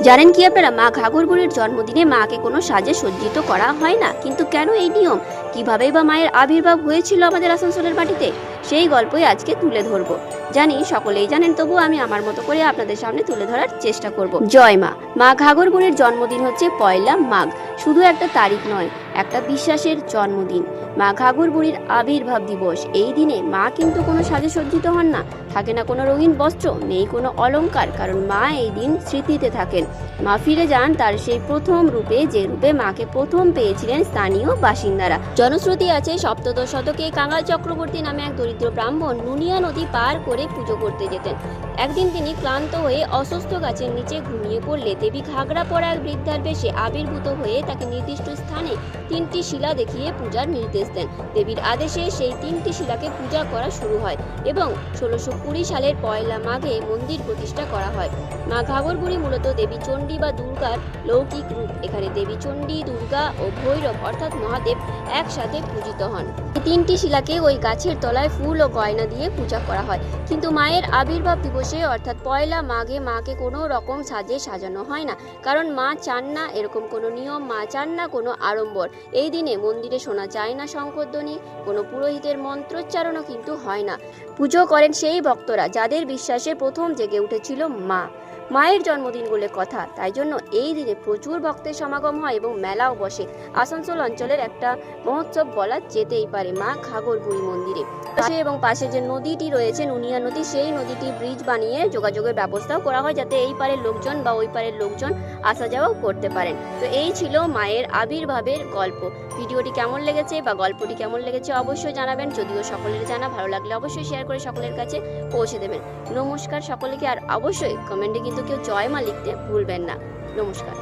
জানেন কি আপনারা, মা ঘাঘর বুড়ির জন্মদিনে মাকে কোনো সাজে সজ্জিত করা হয় না, কিন্তু কেন এই নিয়ম, কিভাবেই বা মায়ের আবির্ভাব হয়েছিল আমাদের আসানসোলের মাটিতে, সেই গল্পই আজকে তুলে ধরবো। জানি সকলেই জানেন, তবু আমি আমার মতো করে আপনাদের সামনে তুলে ধরার চেষ্টা করব। জয় মা। মা ঘাঘর বুড়ির জন্মদিন হচ্ছে পয়লা মাঘ। শুধু একটা তারিখ নয়, একটা বিশ্বাসের জন্মদিন। মা ঘাঘর বুড়ির আবির্ভাব দিবস। এই দিনে মা কিন্তু কোনো সাজে সজ্জিত হন না, থাকে না কোনো রঙিন বস্ত্র, নেই কোনো অলংকার, কারণ মা এই দিন স্মৃতিতে থাকেন। মা ফিরে যান তার সেই প্রথম রূপে, যে রূপে মাকে প্রথম পেয়েছিলেন স্থানীয় বাসিন্দারা। জনশ্রুতি আছে, সপ্তদশ শতকে কাঙাল চক্রবর্তী নামে এক দরিদ্র ব্রাহ্মণ নুনিয়া নদী পার করে পুজো করতে যেতেন। একদিন তিনি ক্লান্ত হয়ে অসুস্থ গাছের নিচে ঘুমিয়ে পড়লে দেবী ঘাগরা পরা এক বৃদ্ধার বেশে আবির্ভূত হয়ে তাকে নির্দিষ্ট স্থানে 3টি শিলা দেখিয়ে পূজার নির্দেশ দেন। দেবীর আদেশে সেই 3টি শিলাকে পূজা করা শুরু হয় এবং 1620 সালের পয়লা মাঘে মন্দির প্রতিষ্ঠা করা হয়। মা ঘাঘর বুড়ি মূলত দেবী চণ্ডী বা দুর্গার লৌকিক রূপ। এখানে দেবী চণ্ডী, দুর্গা ও ভৈরব অর্থাৎ মহাদেব একসাথে পূজিত হন। এই 3টি শিলাকে ওই গাছের তলায় ফুল ও গয়না দিয়ে পূজা করা হয়। কিন্তু মায়ের আবির্ভাব দিবসে অর্থাৎ পয়লা মাঘে মাকে কোনো রকম সাজে সাজানো হয় না, কারণ মা চান না এরকম কোনো নিয়ম, মা চান না কোনো আড়ম্বর। এই দিনে মন্দিরে শোনা যায় না শঙ্খধ্বনি, কোনো পুরোহিতের মন্ত্রোচ্চারণও কিন্তু হয় না। পুজো করেন সেই ভক্তরা যাদের বিশ্বাসে প্রথম জেগে উঠেছিল মা। মায়ের জন্মদিন বলে কথা, তাই জন্য এই দিনে প্রচুর ভক্তের সমাগম হয় এবং মেলাও বসে। আসানসোল অঞ্চলের একটা মহোৎসব বলা যেতেই পারে মা ঘাঘর বুড়ি মন্দিরে। এবং পাশে যে নদীটি রয়েছে নুনিয়া নদী, সেই নদীটি ব্রিজ বানিয়ে যোগাযোগের ব্যবস্থাও করা হয়, যাতে এই পারের লোকজন বা ওই পারের লোকজন আসা যাওয়াও করতে পারেন। তো এই ছিল মায়ের আবির্ভাবের গল্প। ভিডিওটি কেমন লেগেছে বা গল্পটি কেমন লেগেছে অবশ্যই জানাবেন। যদিও সকলের জানা, ভালো লাগলে অবশ্যই শেয়ার করে সকলের কাছে পৌঁছে দেবেন। নমস্কার সকলকে, আর অবশ্যই কমেন্টে কিন্তু কেউ জয় মা লিখতে ভুলবেন না। নমস্কার।